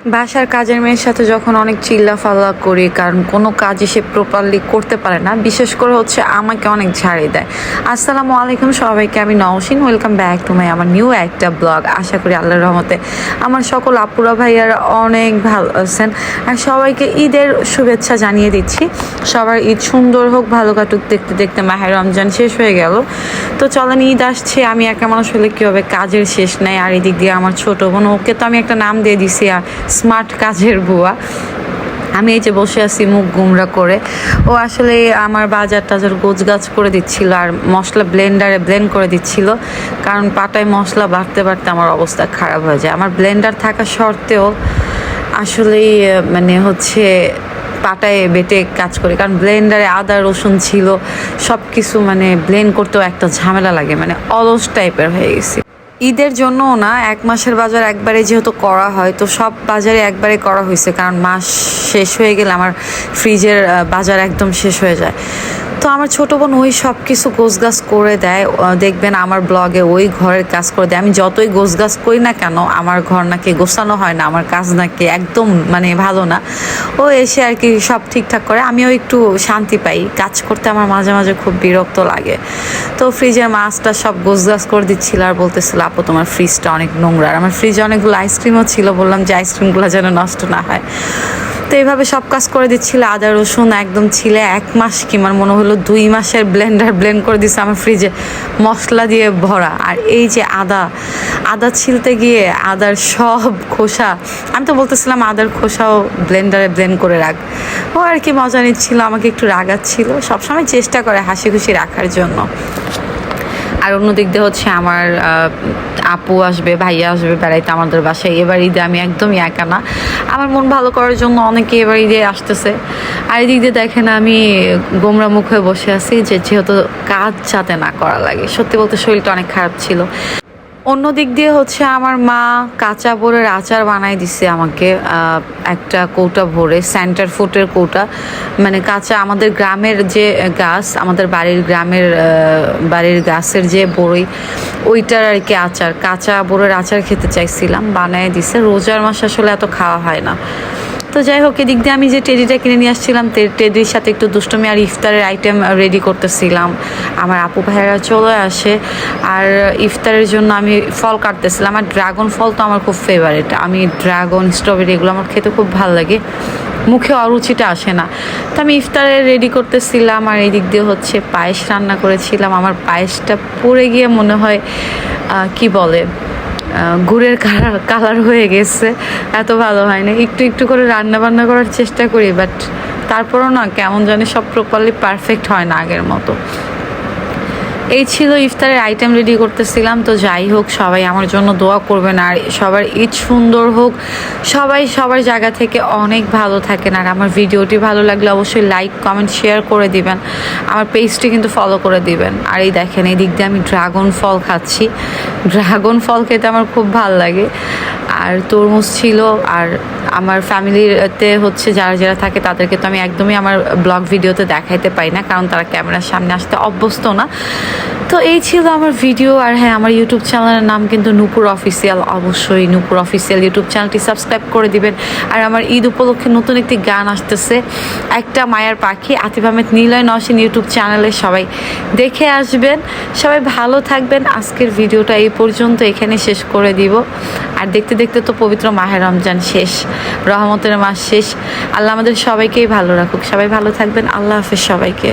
বাসার কাজের মেয়ের সাথে যখন অনেক চিল্লাফাল্লা করি, কারণ কোনো কাজই সে প্রপারলি করতে পারে না, বিশেষ করে হচ্ছে আমাকে অনেক ঝাড়ি দেয়। আসসালামু আলাইকুম সবাইকে, আমি Nowshin, welcome back to my আমার নিউ একটা ব্লগ। আশা করি আল্লাহর রহমতে আমার সকল আপুরা ভাইয়ারা অনেক ভালো আছেন, আর সবাইকে ঈদের শুভেচ্ছা জানিয়ে দিচ্ছি। সবার ঈদ সুন্দর হোক, ভালো কাটুক। দেখতে দেখতে মাহে রমজান শেষ হয়ে গেল, তো চলেন ঈদ আসছে। আমি একা মানুষ হলে কী হবে, কাজের শেষ নাই। আর এদিক দিয়ে আমার ছোটো বোন, ওকে তো আমি একটা নাম দিয়ে দিছি স্মার্ট কাজের বুয়া। আমি এই যে বসে আছি মুখ গুমরা করে। ও আসলে আমার বাজার টাজার গোছগাছ করে দিচ্ছিল, আর মশলা ব্লেন্ডারে ব্লেন্ড করে দিচ্ছিল, কারণ পাটায় মশলা বাড়তে বাড়তে আমার অবস্থা খারাপ হয়ে যায়। আমার ব্লেন্ডার থাকা সত্ত্বেও আসলেই মানে হচ্ছে পাটায় বেটে কাজ করি, কারণ ব্লেন্ডারে আদা রসুন ছিল, সব কিছু মানে ব্লেন্ড করতেও একটা ঝামেলা লাগে, মানে অলস টাইপের হয়ে গেছি। ঈদের জন্যও না, এক মাসের বাজার একবারে যেহেতু করা হয়, তো সব বাজারে একবারে করা হয়েছে, কারণ মাস শেষ হয়ে গেলে আমার ফ্রিজের বাজার একদম শেষ হয়ে যায়। তো আমার ছোটো বোন ওই সব কিছু গোছগাছ করে দেয়, দেখবেন আমার ব্লগে ওই ঘরের কাজ করে দেয়। আমি যতই গোছগাছ করি না কেন, আমার ঘর নাকি গোছানো হয় না, আমার কাজ নাকি একদম মানে ভালো না। ও এসে আর কি সব ঠিকঠাক করে, আমিও একটু শান্তি পাই। কাজ করতে আমার মাঝে মাঝে খুব বিরক্ত লাগে। তো ফ্রিজের মাছটা সব গোছগাছ করে দিচ্ছিল, আর বলতেছিল আপু তোমার ফ্রিজটা অনেক নোংরা। আর আমার ফ্রিজে অনেকগুলো আইসক্রিমও ছিল, বললাম যে আইসক্রিমগুলো যেন নষ্ট না হয়। তো এইভাবে সব কাজ করে দিচ্ছিল। আদা রসুন একদম ছিলে 1 মাস কি আমার মনে হলো 2 মাসের ব্লেন্ডার ব্লেন্ড করে দিচ্ছে আমার ফ্রিজে মশলা দিয়ে ভরা। আর এই যে আদা ছিলতে গিয়ে আদার সব খোসা, আমি তো বলতেছিলাম আদার খোসাও ব্লেন্ডারে ব্লেন্ড করে রাখ। ও আর কি মজা নিচ্ছিল, আমাকে একটু রাগাচ্ছিল। সবসময় চেষ্টা করে হাসি খুশি রাখার জন্য। আর অন্যদিক দিয়ে হচ্ছে আমার আপু আসবে, ভাইয়া আসবে বেড়াইতে আমাদের বাসায়। এবার ঈদে আমি একদমই একা না, আমার মন ভালো করার জন্য অনেকে এবার ঈদে আসতেছে। আর এদিক দিয়ে দেখেন আমি গোমরা মুখ হয়ে বসে আছি, যেহেতু কাজ যাতে না করা লাগে। সত্যি বলতে শরীরটা অনেক খারাপ ছিল। অন্য দিক দিয়ে হচ্ছে আমার মা কাঁচা বোরের আচার বানাই দিছে আমাকে, একটা কৌটা ভরে, সেন্টার ফুটের কৌটা, মানে কাঁচা আমাদের গ্রামের যে গাছ, আমাদের বাড়ির গাছের যে বড়ই, ওইটার আর কি আচার, কাঁচা বোরের আচার খেতে চাইছিলাম, বানাই দিছে। রোজার মাস আসলে এত খাওয়া হয় না। তো যাই হোক, এদিক দিয়ে আমি যে টেডিটা কিনে নিয়ে আসছিলাম, টেডির সাথে একটু দুষ্টমি আর ইফতারের আইটেম রেডি করতেছিলাম। আমার আপু ভাইয়েরা চলে আসে, আর ইফতারের জন্য আমি ফল কাটতেছিলাম। আর ড্রাগন ফল তো আমার খুব ফেভারিট। আমি ড্রাগন, স্ট্রবেরি এগুলো আমার খেতে খুব ভালো লাগে, মুখে অরুচিটা আসে না। তো আমি ইফতারে রেডি করতেছিলাম, আর এদিক দিয়ে হচ্ছে পায়েস রান্না করেছিলাম। আমার পায়েসটা পড়ে গিয়ে মনে হয় কি বলে গুড়ের কালার হয়ে গেছে, এত ভালো হয় না। একটু একটু করে রান্না বান্না করার চেষ্টা করি, বাট তারপরও না কেমন জানি সব প্রপারলি পারফেক্ট হয় না আগের মতো। এই ছিল ইফতারের আইটেম রেডি করতেছিলাম। তো যাই হোক, সবাই আমার জন্য দোয়া করবেন, আর সবার ঈদ সুন্দর হোক, সবাই সবার জায়গা থেকে অনেক ভালো থাকেন। আর আমার ভিডিওটি ভালো লাগলে অবশ্যই লাইক কমেন্ট শেয়ার করে দিবেন, আমার পেজটি কিন্তু ফলো করে দিবেন। আর এই দেখেন, এই দিক দিয়ে আমি ড্রাগন ফল খাচ্ছি। ড্রাগন ফল খেতে আমার খুব ভালো লাগে। আর তরমুজ ছিল। আর আমার ফ্যামিলিতে হচ্ছে যারা যারা থাকে তাদেরকে তো আমি একদমই আমার ব্লগ ভিডিওতে দেখাইতে পারি না, কারণ তারা ক্যামেরার সামনে আসতে অভ্যস্ত না। তো এই ছিল আমার ভিডিও। আর হ্যাঁ, আমার ইউটিউব চ্যানেলের নাম কিন্তু নূপুর অফিসিয়াল, অবশ্যই নূপুর অফিসিয়াল ইউটিউব চ্যানেলটি সাবস্ক্রাইব করে দিবেন। আর আমার ঈদ উপলক্ষে নতুন একটি গান আসতেছে, একটা মায়ার পাখি, আতিফ আহমেদ নিলয় নওশিন ইউটিউব চ্যানেলে, সবাই দেখে আসবেন। সবাই ভালো থাকবেন। আজকের ভিডিওটা এই পর্যন্ত, এখানে শেষ করে দিব। আর দেখতে দেখতে তো পবিত্র মাহে রমজান শেষ, রহমতের মাস শেষ। আল্লাহ আমাদের সবাইকেই ভালো রাখুক। সবাই ভালো থাকবেন। আল্লাহ হাফেজ সবাইকে।